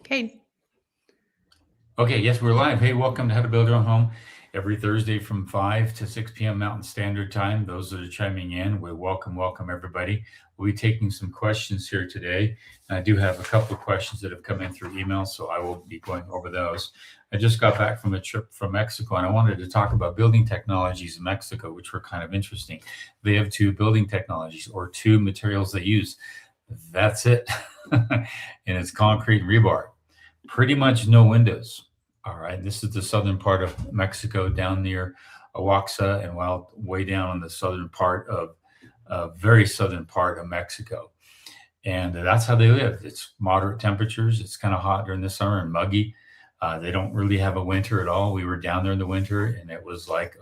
Okay. Okay, yes, we're live. Hey, welcome to How to Build Your Own Home every Thursday from 5 to 6 p.m. Mountain Standard Time. Those that are chiming in, we welcome everybody. We'll be taking some questions here today. And I do have a couple of questions that have come in through email, so I will be going over those. I just got back from a trip from Mexico, and I wanted to talk about building technologies in Mexico, which were kind of interesting. They have two building technologies or two materials they use. That's it. And it's concrete and rebar. Pretty much no windows. All right. This is the southern part of Mexico down near Oaxaca and while way down on the southern part of very southern part of Mexico. And that's how they live. It's moderate temperatures. It's kind of hot during the summer and muggy. They don't really have a winter at all. We were down there in the winter and it was like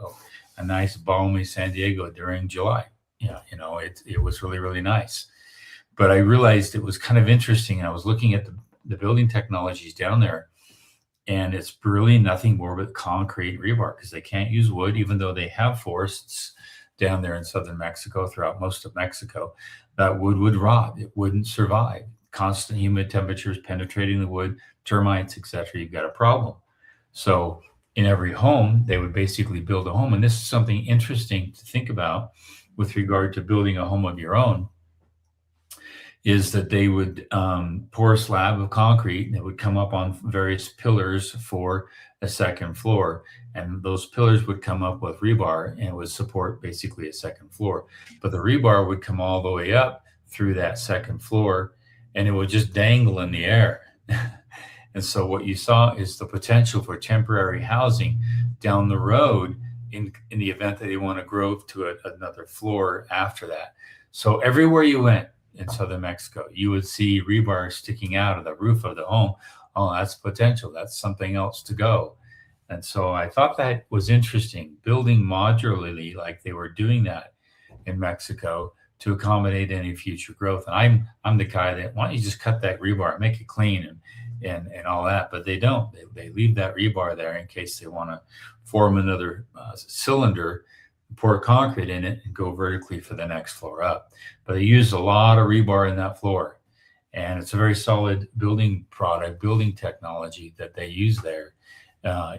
a nice balmy San Diego during July. Yeah, it was really, really nice. But I realized it was kind of interesting. I was looking at the building technologies down there, and it's really nothing more but concrete rebar because they can't use wood, even though they have forests down there in southern Mexico, throughout most of Mexico. That wood would rot; it wouldn't survive. Constant humid temperatures penetrating the wood, termites, etc. You've got a problem. So, in every home, they would basically build a home, and this is something interesting to think about with regard to building a home of your own is that they would pour a slab of concrete and it would come up on various pillars for a second floor. And those pillars would come up with rebar and would support basically a second floor. But the rebar would come all the way up through that second floor and it would just dangle in the air. And so what you saw is the potential for temporary housing down the road in the event that they want to grow to another floor after that. So everywhere you went, in southern Mexico, you would see rebar sticking out of the roof of the home. Oh, that's potential. That's something else to go. And so I thought that was interesting, building modularly like they were doing that in Mexico to accommodate any future growth. And I'm the guy that, why don't you just cut that rebar, make it clean and all that. But they don't. They leave that rebar there in case they want to form another cylinder, pour concrete in it and go vertically for the next floor up. But they use a lot of rebar in that floor. And it's a very solid building product, building technology that they use there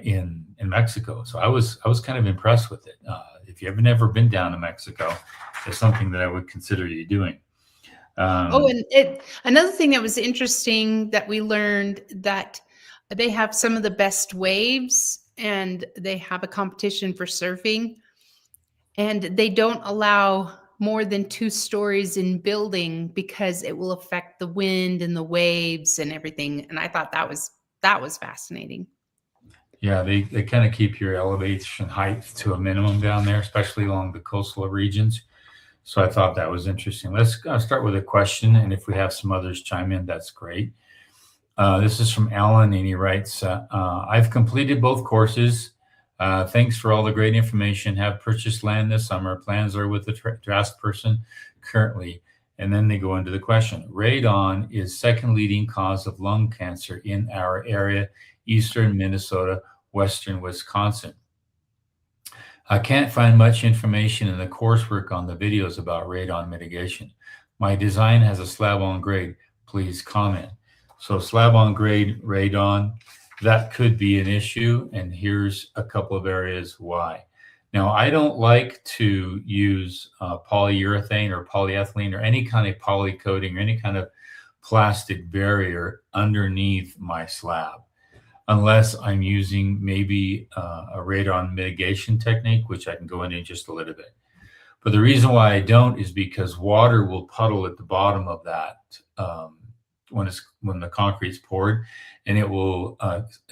in Mexico. So I was kind of impressed with it. If you have never been down to Mexico, it's something that I would consider you doing. And another thing that was interesting that we learned that they have some of the best waves and they have a competition for surfing. And they don't allow more than 2 stories in building because it will affect the wind and the waves and everything. And I thought that was fascinating. Yeah, they kind of keep your elevation height to a minimum down there, especially along the coastal regions. So I thought that was interesting. Let's start with a question, and if we have some others chime in, that's great. This is from Alan, and he writes, I've completed both courses. Thanks for all the great information. Have purchased land this summer. Plans are with the draft person currently. And then they go into the question. Radon is second leading cause of lung cancer in our area, eastern Minnesota, western Wisconsin. I can't find much information in the coursework on the videos about radon mitigation. My design has a slab on grade. Please comment. So slab on grade radon, that could be an issue, and here's a couple of areas why. Now, I don't like to use polyurethane or polyethylene or any kind of poly coating or any kind of plastic barrier underneath my slab, unless I'm using maybe a radon mitigation technique, which I can go into in just a little bit. But the reason why I don't is because water will puddle at the bottom of that when the concrete's poured, and it will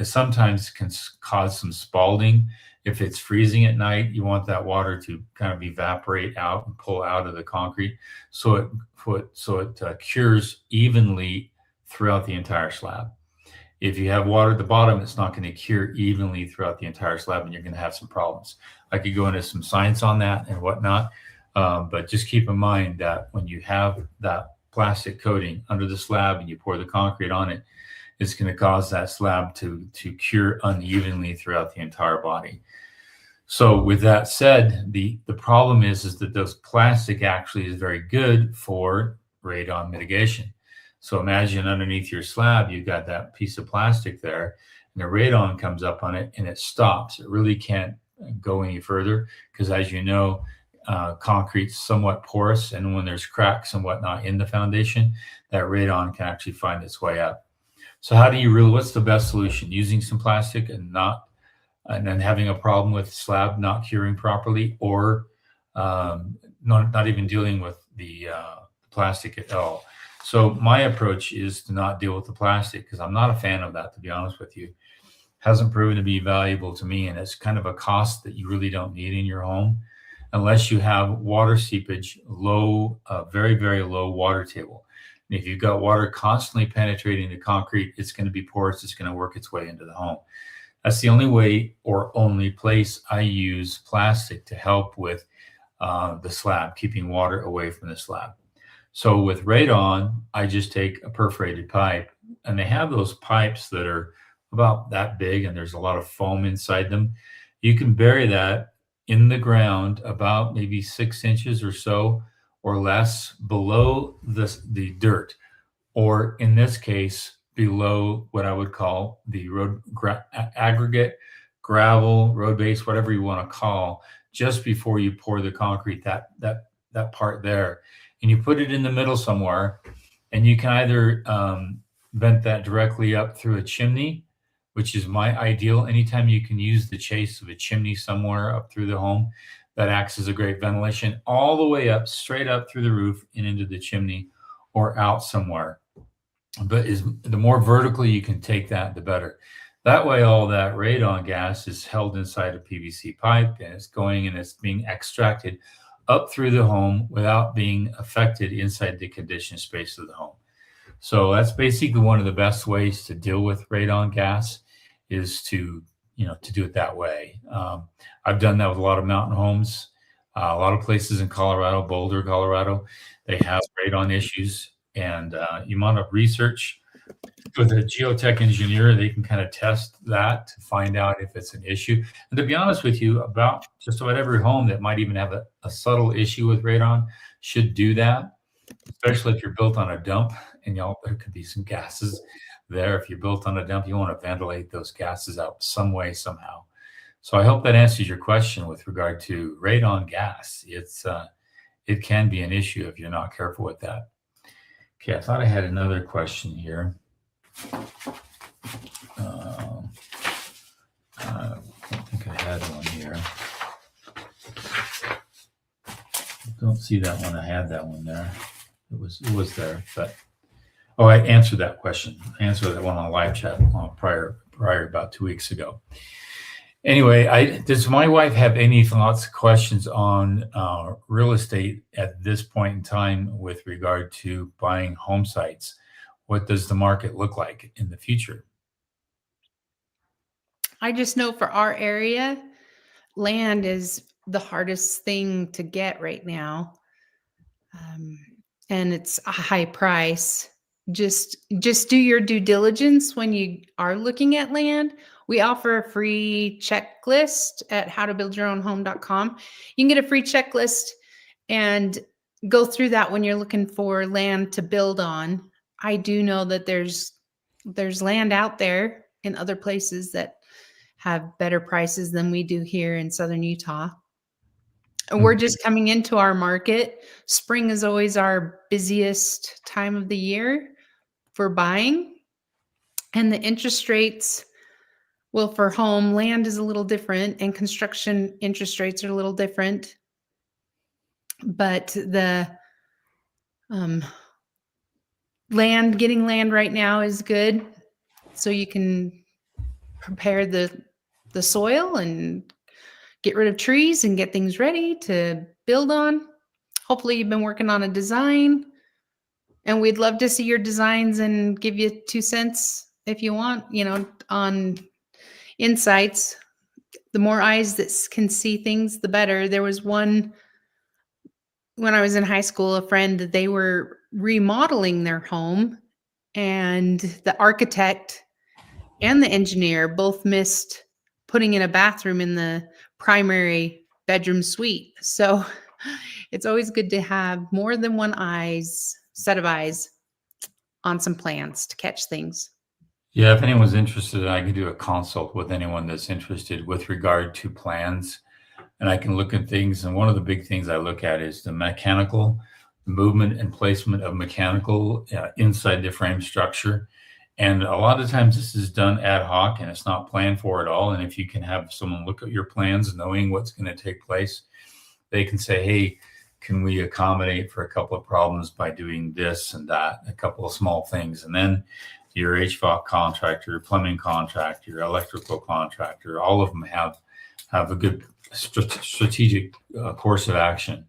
sometimes can cause some spalling. If it's freezing at night, you want that water to kind of evaporate out and pull out of the concrete, so it cures evenly throughout the entire slab. If you have water at the bottom, it's not going to cure evenly throughout the entire slab, and you're going to have some problems. I could go into some science on that and whatnot, but just keep in mind that when you have that plastic coating under the slab and you pour the concrete on it, it's going to cause that slab to cure unevenly throughout the entire body. So with that said, the problem is that those plastic actually is very good for radon mitigation. So imagine underneath your slab, you've got that piece of plastic there, and the radon comes up on it and it stops. It really can't go any further because, as you know, concrete's somewhat porous, and when there's cracks and whatnot in the foundation, that radon can actually find its way up. So how do you really, what's the best solution? Using some plastic and then having a problem with slab not curing properly, or not even dealing with the plastic at all. So my approach is to not deal with the plastic because I'm not a fan of that, to be honest with you. Hasn't proven to be valuable to me, and it's kind of a cost that you really don't need in your home unless you have water seepage, low, very, very low water table. And if you've got water constantly penetrating the concrete, it's going to be porous. It's going to work its way into the home. That's the only way or only place I use plastic to help with the slab, keeping water away from the slab. So with radon, I just take a perforated pipe, and they have those pipes that are about that big, and there's a lot of foam inside them. You can bury that in the ground about maybe 6 inches or so or less below the dirt, or in this case, below what I would call the aggregate, gravel, road base, whatever you want to call, just before you pour the concrete, that part there. And you put it in the middle somewhere, and you can either vent that directly up through a chimney, which is my ideal. Anytime you can use the chase of a chimney somewhere up through the home, that acts as a great ventilation all the way up, straight up through the roof and into the chimney or out somewhere. But the more vertically you can take that, the better. That way, all that radon gas is held inside a PVC pipe, and it's going and it's being extracted up through the home without being affected inside the conditioned space of the home. So that's basically one of the best ways to deal with radon gas, is to do it that way. I've done that with a lot of mountain homes, a lot of places in Colorado, Boulder, Colorado. They have radon issues, and you want to research with a geotech engineer. They can kind of test that to find out if it's an issue. And to be honest with you, about just about every home that might even have a subtle issue with radon should do that, especially if you're built on a dump, and there could be some gases there. If you're built on a dump, you want to ventilate those gases out some way, somehow. So I hope that answers your question with regard to radon gas. It can be an issue if you're not careful with that. Okay, I thought I had another question here. I don't think I had one here. I don't see that one. I had that one there. It was there, but I answered that question. I answered that one on live chat prior about 2 weeks ago. Anyway, does my wife have any thoughts, questions on real estate at this point in time with regard to buying home sites? What does the market look like in the future? I just know for our area, land is the hardest thing to get right now. And it's a high price. Just do your due diligence when you are looking at land. We offer a free checklist at howtobuildyourownhome.com. You can get a free checklist and go through that when you're looking for land to build on. I do know that there's land out there in other places that have better prices than we do here in Southern Utah. And we're just coming into our market. Spring is always our busiest time of the year for buying. And the interest rates, well, for home, land is a little different, and construction interest rates are a little different. But the getting land right now is good. So you can prepare the soil and get rid of trees and get things ready to build on. Hopefully you've been working on a design, and we'd love to see your designs and give you 2 cents if you want, on insights. The more eyes that can see things, the better. There was one when I was in high school, a friend, they were remodeling their home, and the architect and the engineer both missed putting in a bathroom in the primary bedroom suite. So it's always good to have more than one set of eyes on some plans to catch things. Yeah, if anyone's interested, I can do a consult with anyone that's interested with regard to plans, and I can look at things. And one of the big things I look at is the mechanical, the movement and placement of mechanical inside the frame structure. And a lot of times this is done ad hoc and it's not planned for at all. And if you can have someone look at your plans, knowing what's going to take place, they can say, hey, can we accommodate for a couple of problems by doing this and that, a couple of small things. And then your HVAC contractor, plumbing contractor, your electrical contractor, all of them have a good strategic course of action.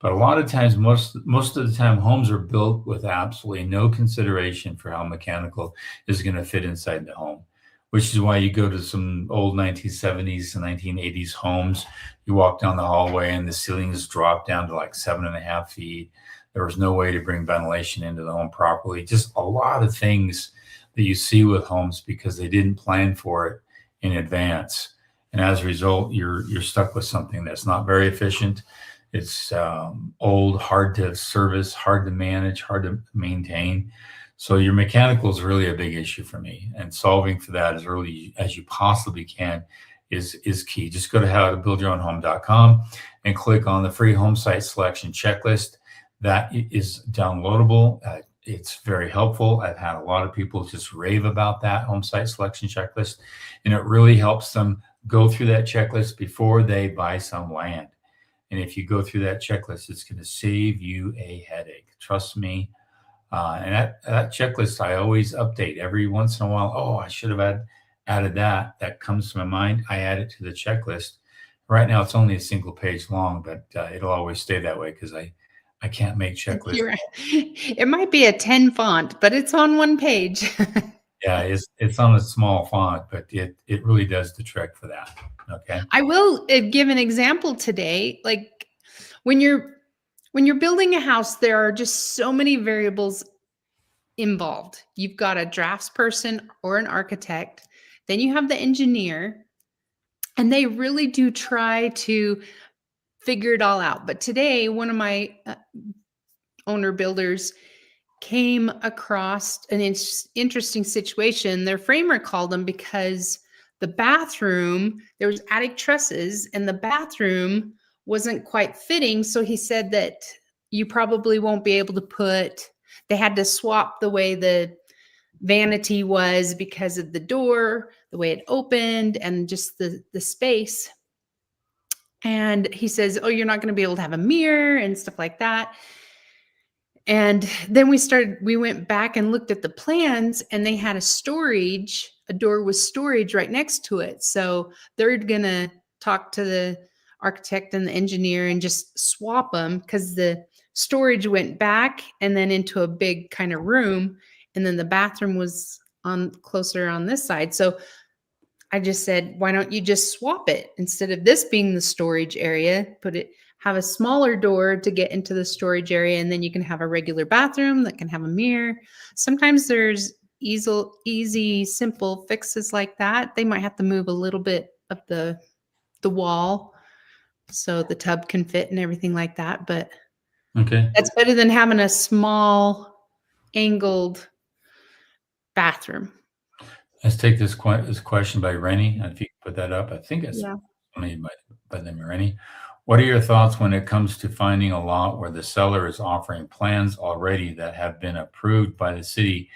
But a lot of times, most of the time, homes are built with absolutely no consideration for how mechanical is going to fit inside the home, which is why you go to some old 1970s and 1980s homes. You walk down the hallway and the ceilings drop down to like 7.5 feet. There was no way to bring ventilation into the home properly. Just a lot of things that you see with homes because they didn't plan for it in advance. And as a result, you're stuck with something that's not very efficient. It's old, hard to service, hard to manage, hard to maintain. So your mechanical is really a big issue for me, and solving for that as early as you possibly can is key. Just go to howtobuildyourownhome.com and click on the free home site selection checklist. That is downloadable. It's very helpful. I've had a lot of people just rave about that home site selection checklist, and it really helps them go through that checklist before they buy some land. And if you go through that checklist, it's going to save you a headache. Trust me. And that checklist, I always update every once in a while. Oh, I should have added that. That comes to my mind. I add it to the checklist. Right now, it's only a single page long, but it'll always stay that way because I can't make checklists. You're right. It might be a 10 font, but it's on one page. Yeah, it's on a small font, but it really does the trick for that. Okay. I will give an example today. Like when you're building a house, there are just so many variables involved. You've got a draftsperson or an architect, then you have the engineer, and they really do try to figure it all out. But today, one of my owner builders came across an interesting situation. Their framer called them because the bathroom, there was attic trusses and the bathroom wasn't quite fitting. So he said that you probably won't be able to they had to swap the way the vanity was because of the door, the way it opened, and just the space. And he says, oh, you're not going to be able to have a mirror and stuff like that. And then we went back and looked at the plans, and they had a door with storage right next to it. So they're going to talk to the architect and the engineer and just swap them because the storage went back and then into a big kind of room. And then the bathroom was closer on this side. So I just said, why don't you just swap it instead of this being the storage area, have a smaller door to get into the storage area. And then you can have a regular bathroom that can have a mirror. Sometimes there's easy, simple fixes like that. They might have to move a little bit of the wall so the tub can fit and everything like that. But okay, that's better than having a small angled bathroom. Let's take this question by Rennie. If you can put that up, I think it's Yeah. made by them, Rennie. What are your thoughts when it comes to finding a lot where the seller is offering plans already that have been approved by the city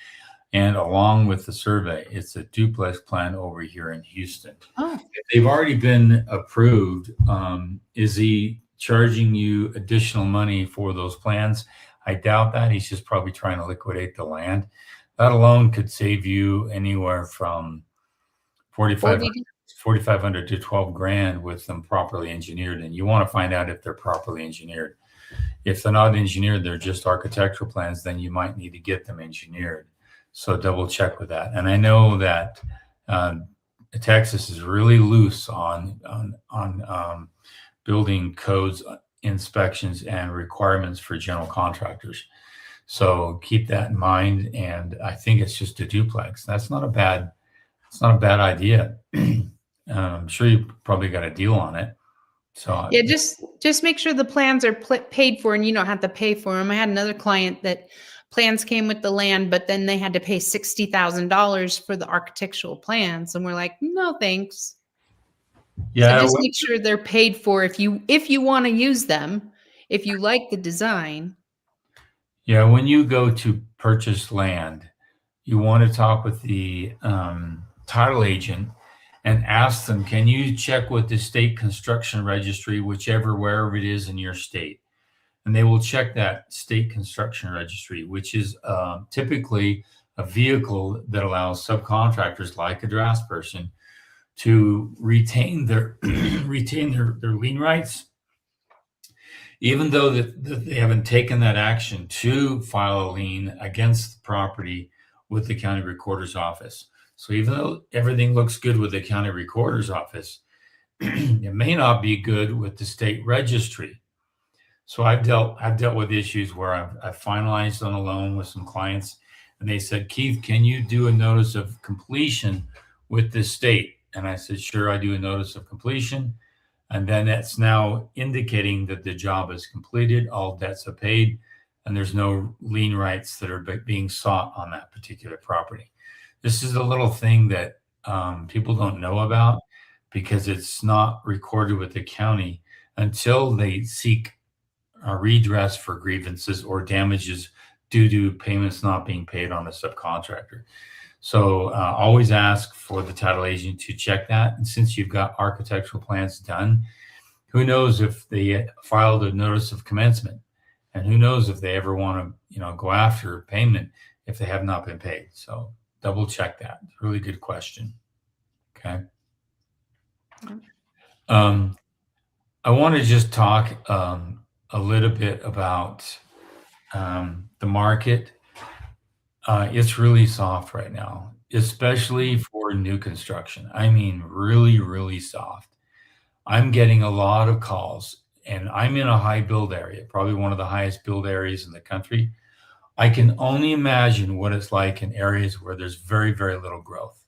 and along with the survey? It's a duplex plan over here in Houston. Oh. If they've already been approved, is he charging you additional money for those plans? I doubt that. He's just probably trying to liquidate the land. That alone could save you anywhere from $4,500 to $12,000 with them properly engineered. And you want to find out if they're properly engineered. If they're not engineered, they're just architectural plans, then you might need to get them engineered. So double check with that. And I know that Texas is really loose on building codes, inspections, and requirements for general contractors. So keep that in mind. And I think it's just a duplex. It's not a bad idea. I'm sure you probably got a deal on it. So yeah, just make sure the plans are paid for and you don't have to pay for them. I had another client that plans came with the land, but then they had to pay $60,000 for the architectural plans. And we're like, no, thanks. Yeah. So just make sure they're paid for if you want to use them, if you like the design. Yeah. When you go to purchase land, you want to talk with the title agent and ask them, can you check with the state construction registry, wherever it is in your state? And they will check that state construction registry, which is typically a vehicle that allows subcontractors like a draftsperson to retain their their lien rights, even though that they haven't taken that action to file a lien against the property with the county recorder's office. So even though everything looks good with the county recorder's office, it may not be good with the state registry. So I've dealt with issues where I've finalized on a loan with some clients, and they said, Keith, can you do a notice of completion with the state? And I said, sure, I do a notice of completion. And then that's now indicating that the job is completed, all debts are paid, and there's no lien rights that are being sought on that particular property. This is a little thing that people don't know about because it's not recorded with the county until they seek a redress for grievances or damages due to payments not being paid on the subcontractor. So always ask for the title agent to check that. And since you've got architectural plans done, who knows if they filed a notice of commencement, and who knows if they ever want to, go after payment if they have not been paid. So double check that. Really good question. Okay. I want to just talk a little bit about the market. It's really soft right now, especially for new construction. I mean, really, really soft. I'm getting a lot of calls, and I'm in a high build area, probably one of the highest build areas in the country. I can only imagine what it's like in areas where there's very, very little growth.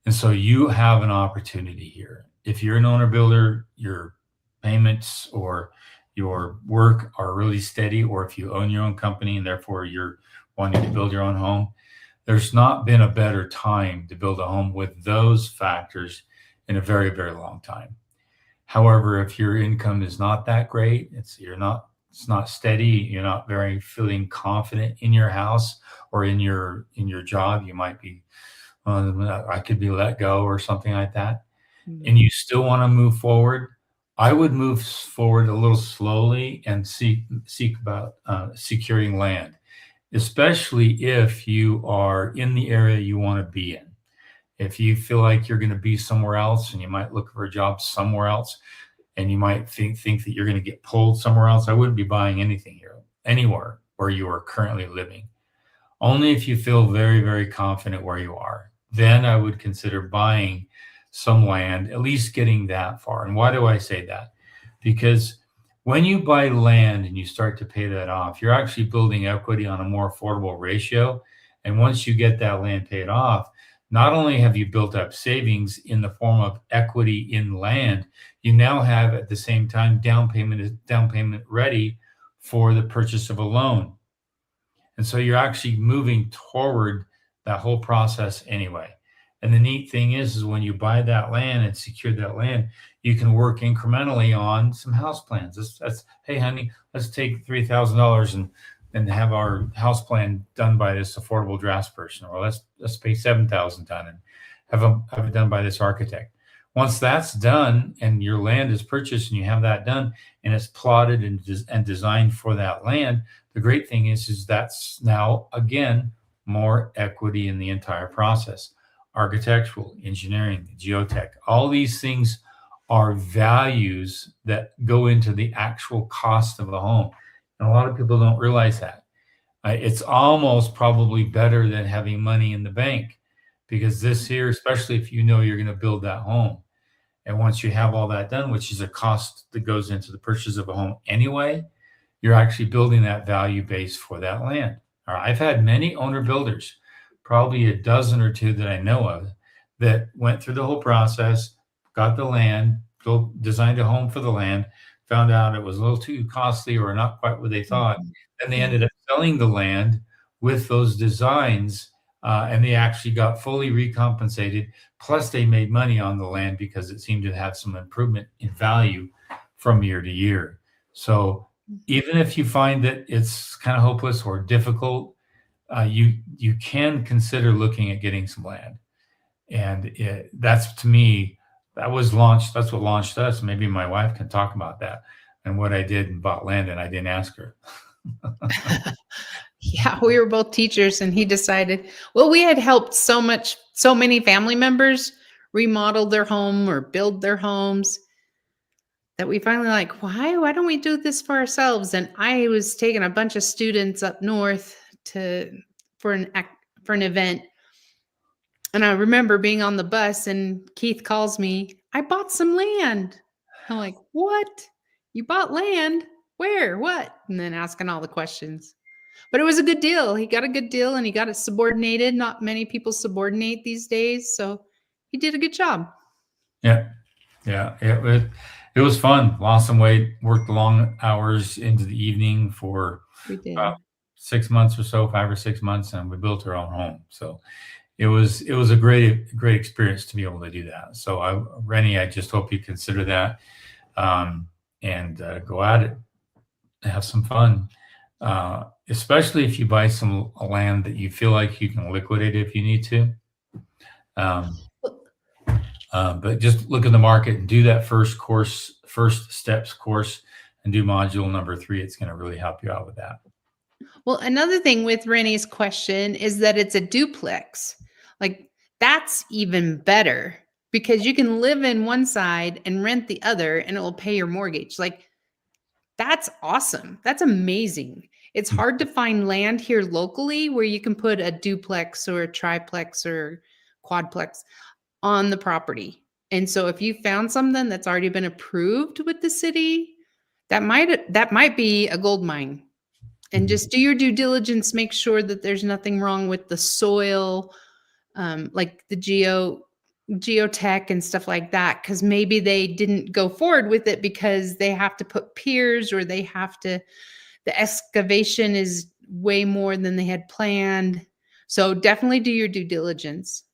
And so you have an opportunity here. If you're an owner builder, your payments or your work are really steady, or if you own your own company and therefore you're wanting to build your own home, there's not been a better time to build a home with those factors in a very, very long time. However, if your income is not that great, it's not steady, you're not very feeling confident in your house or in your job, you might be, I could be let go or something like that, and you still want to move forward, I would move forward a little slowly and seek about securing land, especially if you are in the area you want to be in. If you feel like you're going to be somewhere else and you might look for a job somewhere else, and you might think that you're going to get pulled somewhere else, I wouldn't be buying anything here, anywhere where you are currently living. Only if you feel very, very confident where you are, then I would consider buying some land, at least getting that far. And why do I say that? Because when you buy land and you start to pay that off, you're actually building equity on a more affordable ratio. And once you get that land paid off, not only have you built up savings in the form of equity in land, you now have at the same time down payment ready for the purchase of a loan. And so you're actually moving toward that whole process anyway. And the neat thing is when you buy that land and secure that land, you can work incrementally on some house plans. That's hey, honey, let's take $3,000 and have our house plan done by this affordable draftsperson, or let's pay $7,000 done and have it done by this architect. Once that's done and your land is purchased and you have that done and it's plotted and designed for that land, the great thing is that's now again more equity in the entire process. Architectural, engineering, geotech, all these things are values that go into the actual cost of the home. And a lot of people don't realize that. It's almost probably better than having money in the bank, because this here, especially if you know you're going to build that home, and once you have all that done, which is a cost that goes into the purchase of a home anyway, you're actually building that value base for that land. All right, I've had many owner builders, probably a dozen or two that I know of, that went through the whole process, got the land, designed a home for the land, found out it was a little too costly or not quite what they thought. And they ended up selling the land with those designs, and they actually got fully recompensated. Plus, they made money on the land because it seemed to have some improvement in value from year to year. So even if you find that it's kind of hopeless or difficult, you can consider looking at getting some land. And that's, to me, that's what launched us. Maybe my wife can talk about that and what I did and bought land, and I didn't ask her. Yeah, we were both teachers, and he decided, well, we had helped so many family members remodel their home or build their homes that we finally like, why don't we do this for ourselves? And I was taking a bunch of students up north for an event. And I remember being on the bus and Keith calls me, I bought some land. I'm like, what? You bought land? Where? What? And then asking all the questions. But it was a good deal. He got a good deal and he got it subordinated. Not many people subordinate these days. So he did a good job. Yeah. Yeah. It was fun. Lost some weight, worked long hours into the evening for 6 months or so, 5 or 6 months, and we built our own home. So it was a great experience to be able to do that. So Rennie, I just hope you consider that, and go at it, have some fun, especially if you buy some land that you feel like you can liquidate if you need to. But just look at the market and do that first steps course, and do module number 3. It's going to really help you out with that. Well, another thing with Rennie's question is that it's a duplex. Like, that's even better because you can live in one side and rent the other and it will pay your mortgage. Like, that's awesome. That's amazing. It's hard to find land here locally where you can put a duplex or a triplex or quadplex on the property. And so if you found something that's already been approved with the city, that might be a gold mine. And just do your due diligence, make sure that there's nothing wrong with the soil, like the geotech and stuff like that, because maybe they didn't go forward with it because they have to put piers, or the excavation is way more than they had planned. So definitely do your due diligence.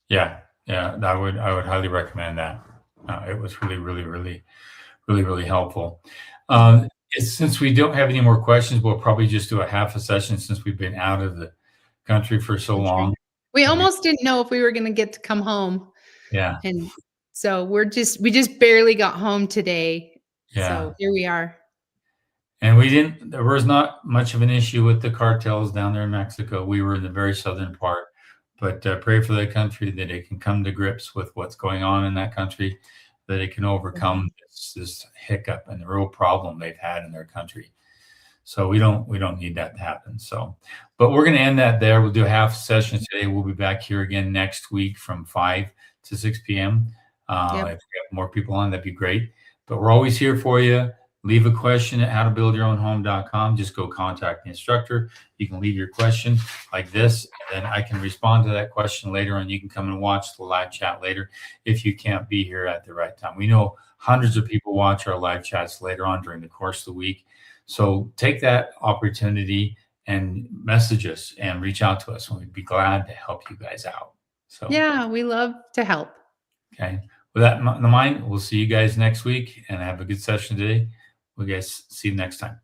Yeah, I would highly recommend that. It was really helpful. Since we don't have any more questions, we'll probably just do a half a session since we've been out of the country for so long. We almost didn't know if we were going to get to come home. Yeah. And so we just barely got home today. Yeah. So here we are. And there was not much of an issue with the cartels down there in Mexico. We were in the very southern part, but pray for the country that it can come to grips with what's going on in that country, that it can overcome this hiccup and the real problem they've had in their country. So we don't need that to happen. So, but we're going to end that there. We'll do a half session today. We'll be back here again next week from 5 to 6 p.m. If we have more people on, that'd be great. But we're always here for you. Leave a question at howtobuildyourownhome.com. Just go contact the instructor. You can leave your question like this, and then I can respond to that question later on. You can come and watch the live chat later if you can't be here at the right time. We know hundreds of people watch our live chats later on during the course of the week. So take that opportunity and message us and reach out to us, and we'd be glad to help you guys out. So yeah, we love to help. Okay. With that in mind, we'll see you guys next week, and have a good session today. We'll guys see you next time.